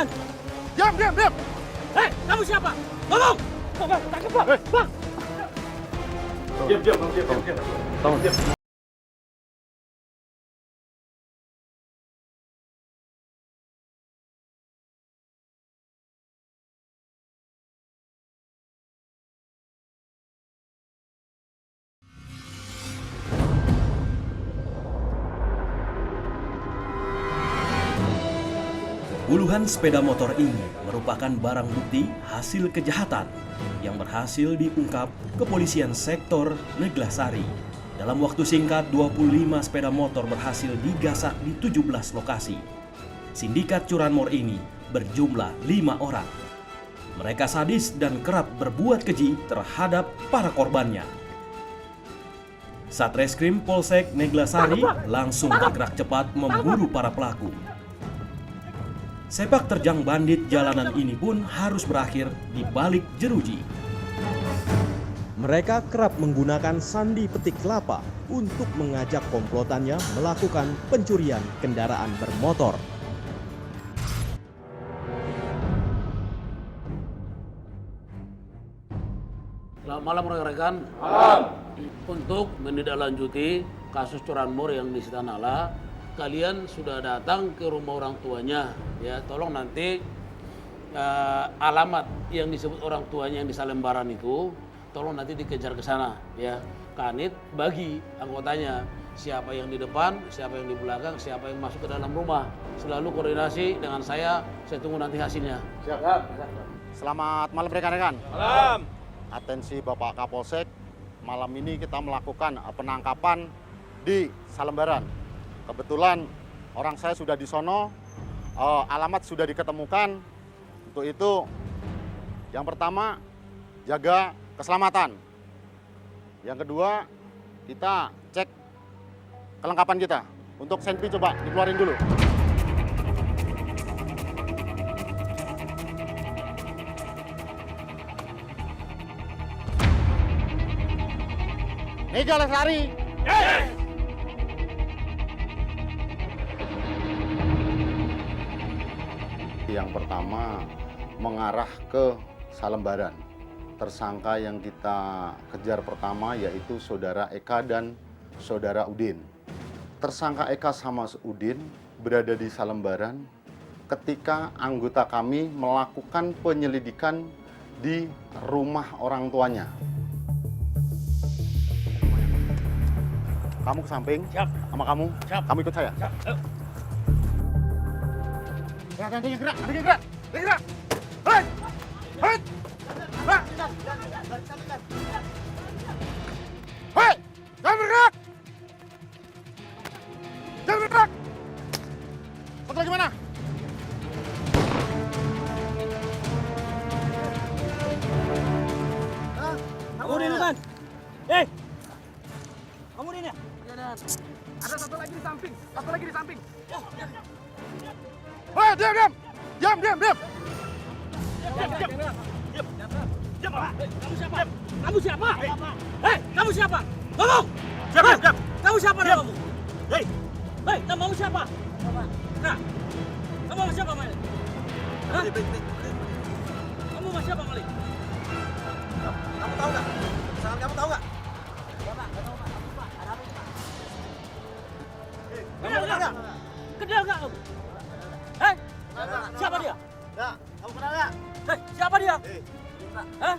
Bang. Diam! Hei, kamu siapa? Ngomong! Bang, tangkap bang! Bang! Diam. Puluhan sepeda motor ini merupakan barang bukti hasil kejahatan yang berhasil diungkap kepolisian sektor Neglasari. Dalam waktu singkat, 25 sepeda motor berhasil digasak di 17 lokasi. Sindikat curanmor ini berjumlah 5 orang. Mereka sadis dan kerap berbuat keji terhadap para korbannya. Satreskrim Polsek Neglasari langsung bergerak cepat memburu para pelaku. Sepak terjang bandit jalanan ini pun harus berakhir di balik jeruji. Mereka kerap menggunakan sandi petik kelapa untuk mengajak komplotannya melakukan pencurian kendaraan bermotor. Selamat malam rekan-rekan. Untuk menindaklanjuti kasus curanmor yang disita Nala, kalian sudah datang ke rumah orang tuanya, ya. Tolong nanti alamat yang disebut orang tuanya yang di Salembaran itu, tolong nanti dikejar ke sana, ya. Kanit bagi anggotanya siapa yang di depan, siapa yang di belakang, siapa yang masuk ke dalam rumah. Selalu koordinasi dengan saya tunggu nanti hasilnya. Siap. Selamat malam rekan-rekan. Malam. Atensi Bapak Kapolsek, malam ini kita melakukan penangkapan di Salembaran. Kebetulan orang saya sudah di sono, alamat sudah diketemukan. Untuk itu, yang pertama, jaga keselamatan. Yang kedua, kita cek kelengkapan kita. Untuk senpi coba dikeluarin dulu. Meja lari. Yang pertama mengarah ke Salembaran. Tersangka yang kita kejar pertama yaitu Saudara Eka dan Saudara Udin. Tersangka Eka sama Udin berada di Salembaran ketika anggota kami melakukan penyelidikan di rumah orang tuanya. Kamu ke samping, Siap. sama kamu, Siap. kamu ikut saya. Siap. Ada yang gerak. Hei! Jangan bergerak! Satu lagi mana? Kamu Udin kan? Hei! Kamu Udin ya? Ada satu lagi di samping. Hei, diam! Kamu siapa? Hei, kamu siapa? Ngomong! Diam! Kamu siapa namamu? Hei, namamu siapa? Nah, kamu sama siapa, Malik? Hah? Kamu sama siapa, Malik? Kamu tahu nggak? Kesalahan kamu tahu nggak? Kenal nggak kamu? Hei, siapa dia? Ya, kamu kenal nggak? Hei, siapa dia? Hah?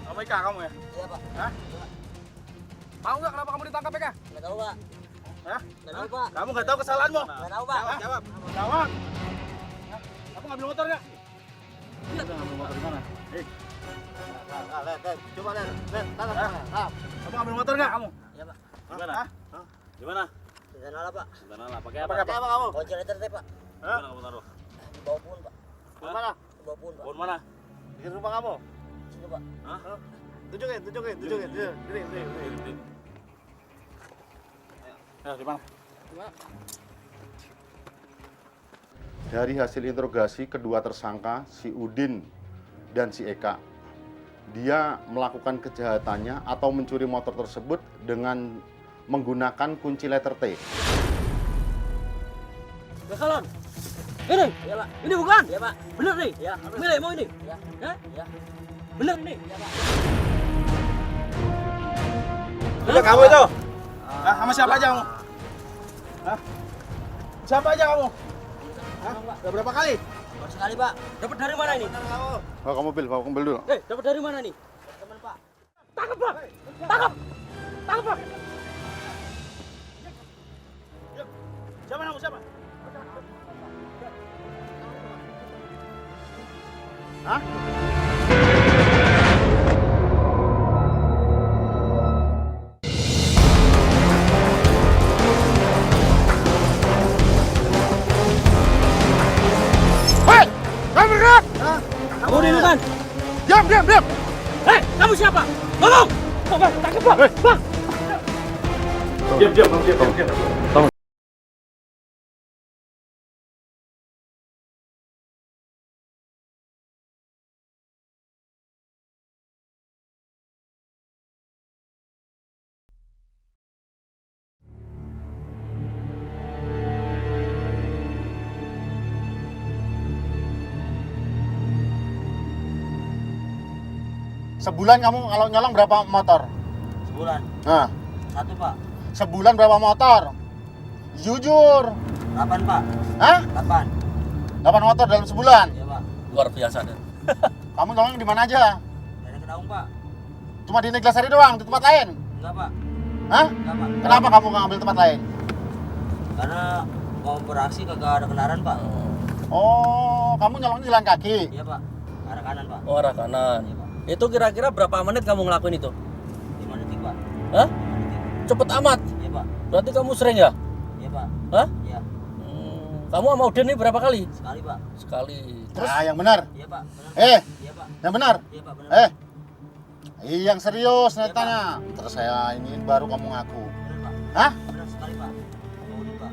Kamu Eka kamu ya? Iya, Pak. Hah? Tahu nggak kenapa kamu ditangkap Eka? Nggak tahu, Pak. Hah? Nggak tahu, Pak. Kamu nggak tahu kesalahanmu? Nggak tahu, Pak. Jawab. Kamu ngambil motor nggak? Iya, ngambil motor di mana? Coba lihat, Kamu ngambil motor nggak kamu? Iya, Pak. Gimana? Hah? Gimana? Di sana lah, Pak. Gimana? Pakai apa? Pakai apa kamu? Kunci letter T, Pak. Gimana kamu taruh? Di bawah pohon, Pak. Di mana? Di bawah pohon, Pak. Pohon mana? Di rumah kamu? Sini, Pak. Hah? Tunjukin. Diri. Ya, di mana? Dari hasil interogasi kedua tersangka, si Udin dan si Eka, dia melakukan kejahatannya atau mencuri motor tersebut dengan menggunakan kunci letter T. Bekalon. Ini? Iya, Pak. Ini bukan? Iya, Pak. Bener nih? Iya, harus. Milih mau ini? Iya. Hah? Iya. Bener ini? Iya, Pak. Udah kamu itu? Ah, sama siapa aja kamu? Hah? Siapa aja kamu? Hah? Udah berapa kali? Baru sekali, Pak. Dapat dari mana ini? Bawa ke mobil dulu. Dapat dari mana nih? Teman, Pak. Tangkap, Pak! Tangkap! Tangkap, Pak! Siapa kamu? Siapa? Hah? Hei! Kamu bergerak! Kamu ini kan? Diam, diam, diam! Hei, kamu siapa? Tolong! Pak, tangkap, Pak! Pak! Sebulan kamu kalau nyolong berapa motor? Sebulan. Nah, 1, Pak. sebulan berapa motor? Jujur. 8, Pak. Hah? 8. 8 motor dalam sebulan. Iya, Pak. Luar biasa deh. Kamu nyolong di mana aja? Dari Kedaung, Pak. Cuma di Neglasari doang, di tempat lain? Enggak, Pak. Hah? Enggak, Pak. Kenapa kamu nggak ambil tempat lain? Karena mau beraksi kagak ada kendaraan, Pak. Oh, kamu nyolong di jalan kaki? Iya, Pak. Arah kanan, Pak. Oh, arah kanan. Iya, Pak. Itu kira-kira berapa menit kamu ngelakuin itu? 5 detik, Pak. Hah? 5 detik. Cepet amat. Iya, Pak. Berarti kamu sering ya? Iya, Pak. Hah? Iya. Kamu sama Udin nih berapa kali? Sekali, Pak. Sekali. Terus Nah, yang benar. Iya, Pak. Benar. Eh, Iya, Pak. yang benar. Iya, Pak. Benar. Eh, yang serius Iya, netanya. Terus saya ini baru kamu ngaku. Benar, Pak. Hah? Benar sekali, Pak. Mau Udin, Pak.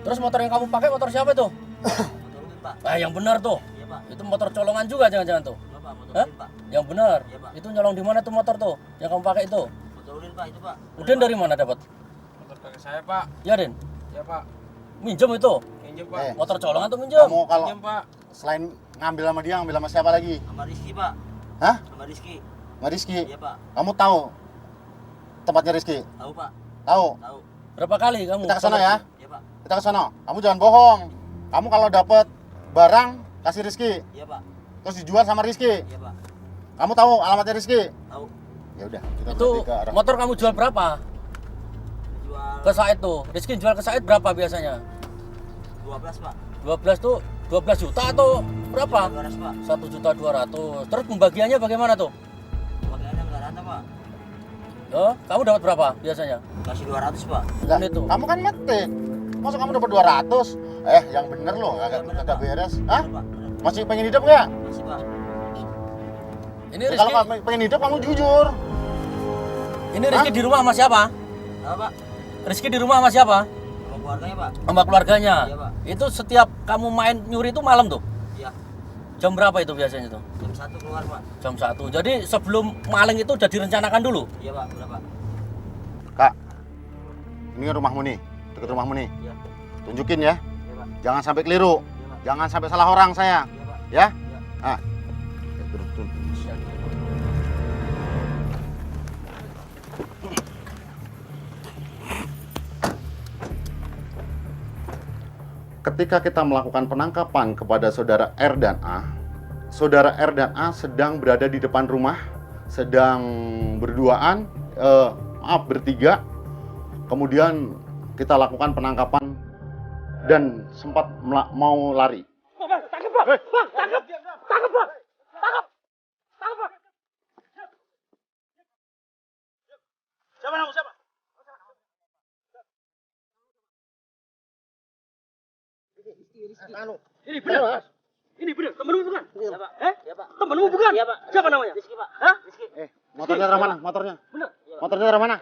terus motor yang kamu pakai motor siapa itu? Motor Udin, Pak. Ah, yang benar tuh. Iya, Pak. Itu motor colongan juga jangan-jangan tuh. Enggak, Pak. Motor Hah? Udin, Pak. Yang benar. Iya, Pak. Itu nyolong di mana tuh motor tuh? Yang kamu pakai itu? Motor Udin, Pak. Itu, Pak. Udin dari mana dapat? Motor kakek saya, Pak. Ya, Din. Ya, Pak. Minjem itu. Minjem, Eh, Motor colongan tuh minjem. kamu kalau Minjem, Pak. selain ngambil sama dia, ngambil sama siapa lagi? Sama Rizky, Pak. Hah? Sama Rizky. Sama Rizky? Iya, Pak. Kamu tahu tempatnya Rizky? Tahu, Pak. Tahu? Tahu. Berapa kali kamu? Kita ke sana ya. Iya, Pak. Kita ke sana. Kamu jangan bohong. Kamu kalau dapat barang kasih Rizky, Iya, Pak. terus dijual sama Rizky. Iya, Pak. Kamu tahu alamatnya Rizky? Tahu. Ya udah, kita Itu berarti ke arah. motor kamu jual berapa? Jual Ke Said tuh. Rizky jual ke Said berapa biasanya? 12, Pak. 12 tuh 12 juta atau berapa? 200, Pak. 1.200.000. Terus pembagiannya bagaimana tuh? Pakaiannya enggak rata, Pak. Oh, kamu dapat berapa biasanya? Kasih 200, Pak. Lah, Itu. kamu kan metik. Masa kamu dapat 200? Yang bener loh, Iya, bener, kagak Pak. beres. Hah? Bener, Pak. Bener. Masih pengen hidup nggak? Masih, Pak. Ini Ya, kalau Rizky, kamu pengen hidup, kamu jujur. ini Rizky di rumah sama siapa? Tahu, Pak? Rizky di rumah sama siapa? Sama keluarganya, Pak. Sama keluarganya. Iya, Pak. Itu setiap kamu main nyuri itu malam tuh? Iya. Jam berapa itu biasanya tuh? Jam 1 keluar, Pak. Jam 1. Jadi sebelum maling itu udah direncanakan dulu? Iya, Pak. Udah, Pak. Kak, ini rumahmu nih, dekat rumahmu nih. Iya. Tunjukin ya, Iya, Pak. jangan sampai keliru. Iya, Pak. Jangan sampai salah orang saya. Iya, Pak. Ya? Iya. Ah. Ya, turun, turun. Ketika kita melakukan penangkapan kepada saudara R dan A, saudara R dan A sedang berada di depan rumah, sedang berduaan, bertiga. Kemudian kita lakukan penangkapan dan sempat mau lari. Pak, tangkap, Pak! Pak, tangkap! Tangkap, Pak! Tangkap! Tangkap, Pak! Siapa kamu? Siapa? Ini benar. Ini benar, temenmu bukan? Iya, Pak. Eh? Iya, Pak. Temenmu bukan? Iya, Pak. Siapa namanya? Rizky, Pak. Hah? Rizky. Motornya dari mana? Motornya? Benar. Motornya dari mana?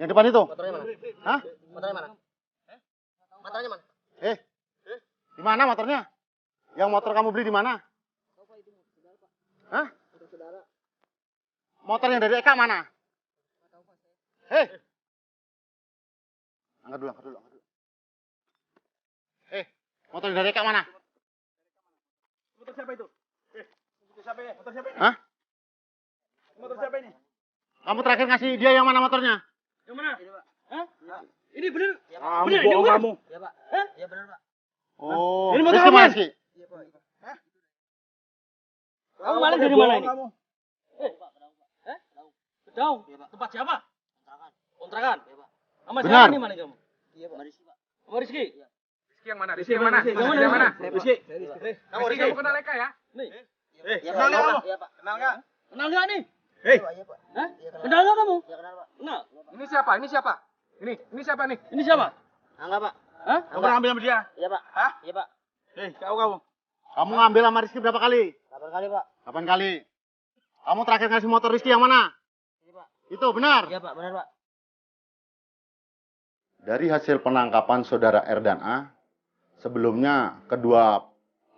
Yang depan itu? Motornya mana? Hah? Motornya mana? Motornya mana? Di mana motornya? Yang motor kamu beli di mana? Hah? Motor yang dari Eka mana? Angkat dulu, angkat dulu. Motor dari Eka mana? Motor siapa itu? Motor siapa ini? Motor siapa ini? Hah? Motor siapa ini? Kamu terakhir ngasih dia yang mana motornya? Yang mana? Hah? Ini bener? Kamu Bener, bohong ini kamu. Iya Pak. Hah? Iya benar Pak. Oh, Ini motor Rizky apaan? mana, Rizky? Iya Pak. Kamu maling dari bohong mana ini? Kamu. Kedau. Iya, Pak. Tempat siapa? Kontrakan. Kontrakan. Iya Pak. Sama Benar. siapa nih mana kamu? Iya Pak. Rizky Pak. Sama Rizky. Rizky yang mana? Rizky yang mana? Rizky. Kamu Rizky. Kamu kenal Eka ya? Nih. Iya kenal Pak. nggak kamu? Iya Pak. Kenal nggak? Kenal nggak nih? Hei, Iya Pak. Iya Pak. Hah? Iya kenal. Kenal nggak kamu? Iya kenal Pak. Kenal. ini siapa? Ini siapa? Ini siapa nih? Ini siapa? Angga Pak. Hah? Kamu pernah ambil sama dia? Iya Pak. Hah? Iya Pak. Hei, kamu. Kamu ngambil sama Rizky berapa kali? 8 kali Pak. 8 kali. Kamu terakhir ngasih motor Rizky yang mana? Ini Pak. Itu benar. Iya Pak. Benar Pak. Dari hasil penangkapan saudara R dan A, sebelumnya kedua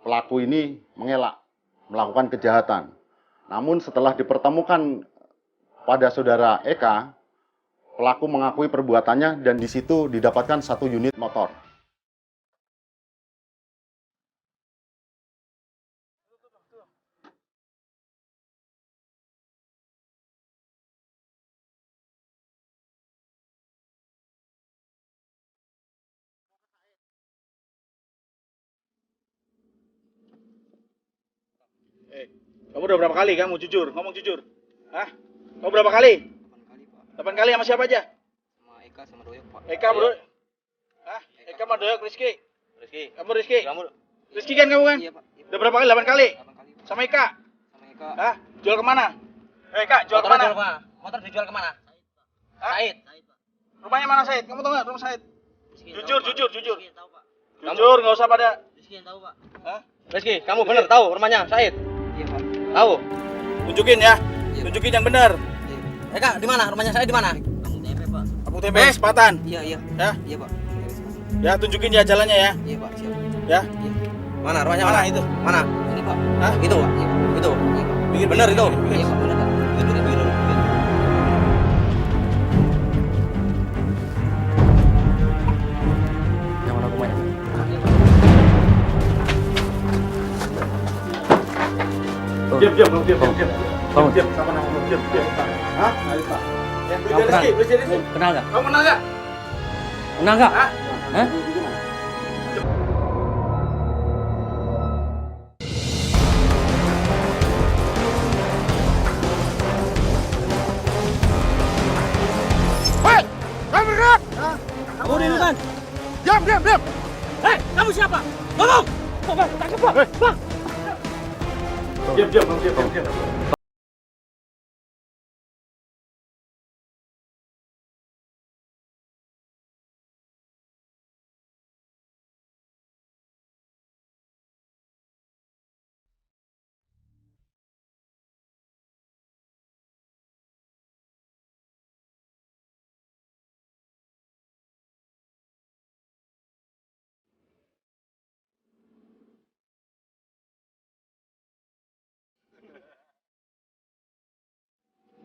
pelaku ini mengelak melakukan kejahatan. Namun setelah dipertemukan pada saudara Eka, pelaku mengakui perbuatannya dan di situ didapatkan 1 unit motor. Kamu udah berapa kali kamu jujur? Ngomong jujur. Hah? Kamu berapa kali? 8 kali sama siapa aja? Sama Eka sama Doyok Pak. Eka bro. Hah? Eka sama Doyok, Rizky. Rizky. Kamu Rizky. Kamu. Rizky kan kamu kan? Iya Pak. Udah berapa kali? 8 kali. 8 kali Pak. Sama Eka. Sama Eka. Hah? Jual kemana? Eka, jual kemana? Motor dijual kemana? Hah? Said. Rumahnya mana Said? Kamu tahu nggak rumah Said? Rizky yang Jujur, tahu, Pak. jujur, jujur. Rizky yang tahu Pak. Jujur, nggak usah pada. Rizky yang tahu Pak. Hah? Rizky, kamu bener tahu rumahnya Said? Iya Pak. Tahu. Tunjukin ya. Iya. Tunjukin yang benar. Iya. Eka, di mana? Rumahnya Said di mana? Kamu tempe Pak. Kamu tempe sepatan. Iya iya. Ya. Iya Pak. Ya, tunjukin ya jalannya ya. Iya Pak. Siap. Ya. Iya. Mana? Rumahnya Mana mana? itu? Mana? Ini Pak. Hah? Itu. Iya Pak. Itu. Iya Pak. Pikir Bener itu. Iya Pak. Benar Pak. Yang mana rumahnya? Diam. Sama nama kamu, diam. Hah? Ayo, Pak. Ya, Kamu kenal? Rizky. Kenal nggak? Kamu kenal nggak? Kenal nggak? Hah? Hah? Kamu dulu kan? Diam. Hei, kamu siapa? Ngomong! Bang, tangkap bang! Bang! Diam.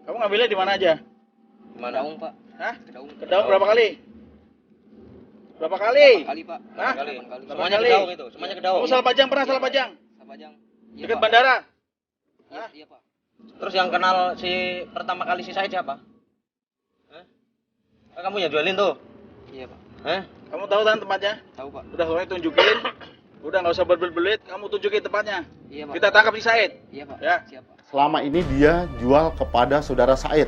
Kamu ngambilnya di mana aja? Mana? Kedaung Pak. Hah? Kedaung. Kedaung berapa kali? Berapa kali? 8 kali Pak. Hah? 8 kali. Semuanya kali. kedaung itu, semuanya kedaung. Kamu salah pajang pernah salah pajang? Sapajang. Iya, Dekat Pak. bandara? Iya, iya Pak. Terus yang kenal si pertama kali si Said siapa? Hah? Kan kamu yang jualin tuh. Iya Pak. Hah? Kamu tahu kan tempatnya? Tahu Pak. Udah pokoknya tunjukin. Udah nggak usah berbelit, kamu tunjukin tempatnya. Iya Pak. Kita tangkap si Said. Iya Pak. Ya. Siap Pak. Selama ini dia jual kepada saudara Said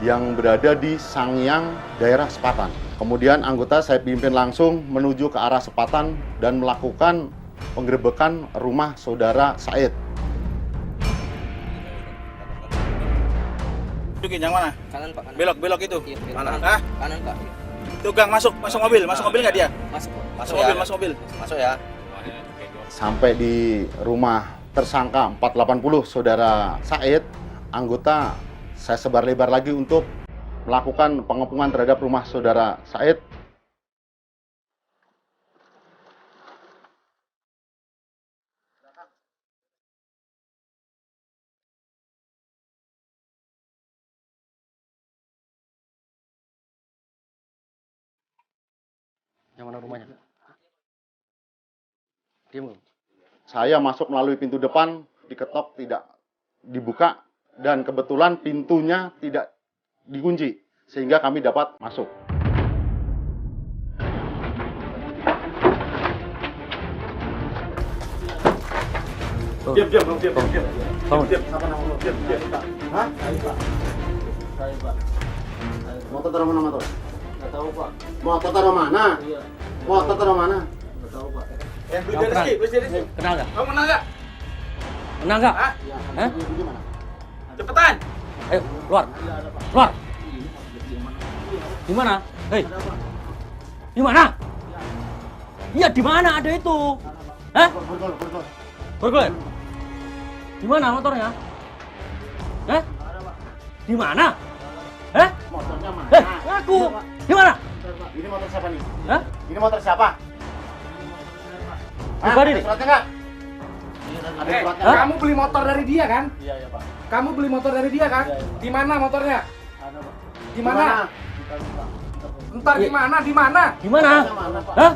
yang berada di Sangyang, daerah Sepatan. Kemudian anggota saya pimpin langsung menuju ke arah Sepatan dan melakukan penggerebekan rumah saudara Said. Tunjukin yang mana? Kanan Pak. Kanan. Belok itu. Iya, belok. Mana? Kanan. Hah? Kanan Pak. Tuh Gang, masuk mobil nggak dia? Masuk Pak. Masuk mobil, masuk mobil. Masuk ya. Sampai di rumah tersangka 480 saudara Said, anggota saya sebar lebar lagi untuk melakukan pengepungan terhadap rumah saudara Said. Yang mana rumahnya? Diam. Saya masuk melalui pintu depan, diketok tidak dibuka, dan kebetulan pintunya tidak dikunci, sehingga kami dapat masuk. Diam. Bangun. Siapa nama lo? Diam. Hah? Saya Pak. Motor taruh mana motor? Nggak tahu Pak. Motor taruh mana? Iya. Motor taruh mana? Nggak tahu Pak. Beli dari Rizky. Kenal nggak? Kamu kenal nggak? Kenal nggak? Hah? Hah? Gimana? Cepetan. Ayo, keluar. Keluar. Di mana? Hei. Di mana? Iya, di mana ada itu? Hah? Bergol. Bergulir. Di mana motornya? Hah? Di mana? Hah? Motornya mana? Ngaku. Di mana? Ini motor siapa nih? Hah? Ini motor siapa? Pribadi Ada nih? suratnya nggak? Ada suratnya Hah? nggak? Kamu beli motor dari dia kan? Iya Pak. Kamu beli motor dari dia kan? Iya, iya. Di mana motornya? Ada Pak. Di mana? Entar di mana? Di mana? Di mana? Mana, Pak? Hah?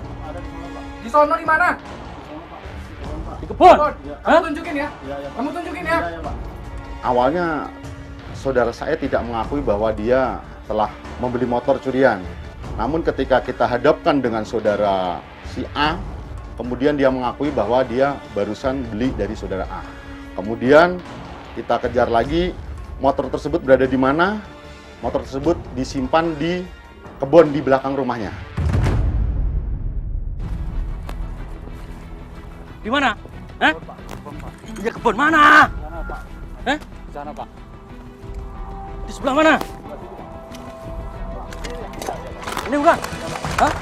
Di sono di mana? Di kebun. Kamu Hah? tunjukin ya. Kamu tunjukin ya. Awalnya saudara saya tidak mengakui bahwa dia telah membeli motor curian. Namun ketika kita hadapkan dengan saudara si A, kemudian dia mengakui bahwa dia barusan beli dari saudara A. Kemudian kita kejar lagi, motor tersebut berada di mana? Motor tersebut disimpan di kebun di belakang rumahnya. Di mana? Hah? Iya, kebun mana? Sana Pak. Hah? Sana Pak. Di sebelah mana? Ini bukan? Hah?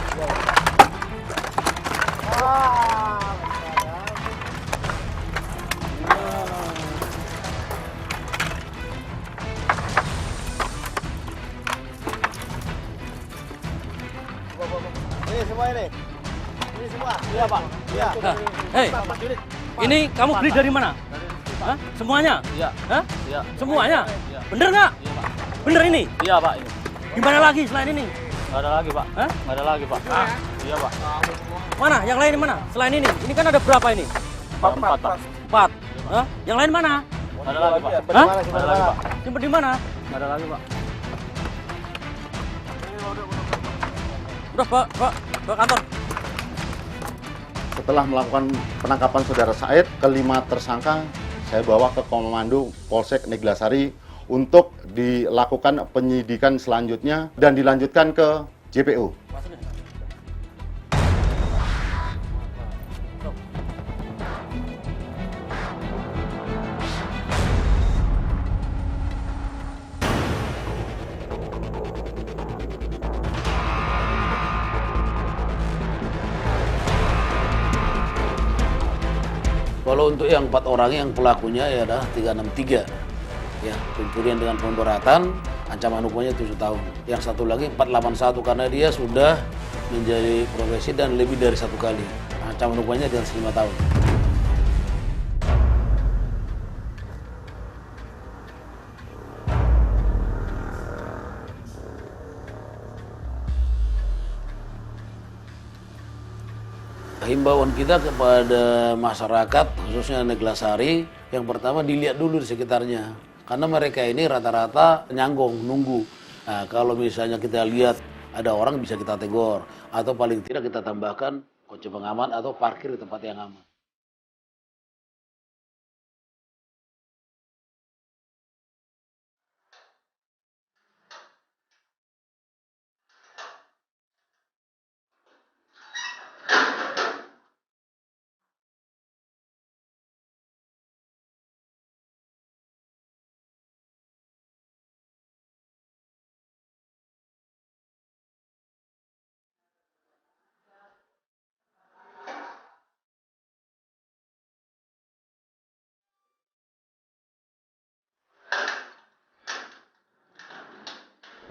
Ini semua ini. Ini semua. Iya, Pak. Iya. Hei, ini kamu beli dari mana? Hah? Semuanya? Iya. Hah? Iya. Semuanya? Iya. Bener nggak? Iya Pak. Bener ini? Iya Pak. Ini. Di mana lagi selain ini? Nggak ada lagi Pak. Hah? Nggak ada lagi Pak. Iya Pak. Mana? Yang lain mana? Selain ini? Ini kan ada berapa ini? Empat Pak. 4. Hah? Yang lain mana? Nggak ada lagi Pak. Hah? Nggak ada lagi Pak. Simpen di mana? Nggak ada lagi Pak. Udah, Pak kantor. Setelah melakukan penangkapan saudara Said, kelima tersangka saya bawa ke Komando Polsek Neglasari untuk dilakukan penyidikan selanjutnya dan dilanjutkan ke JPU. Kalau untuk yang 4 orang yang pelakunya ya adalah 363. Ya, pencurian dengan pemberatan, ancaman hukumannya 7 tahun. Yang satu lagi 481 karena dia sudah menjadi profesi dan lebih dari 1 kali. Ancaman hukumannya dengan 5 tahun. Himbauan kita kepada masyarakat, khususnya Neglasari, yang pertama dilihat dulu di sekitarnya. Karena mereka ini rata-rata nyanggong, nunggu. Nah, kalau misalnya kita lihat ada orang bisa kita tegur. Atau paling tidak kita tambahkan kunci pengaman atau parkir di tempat yang aman.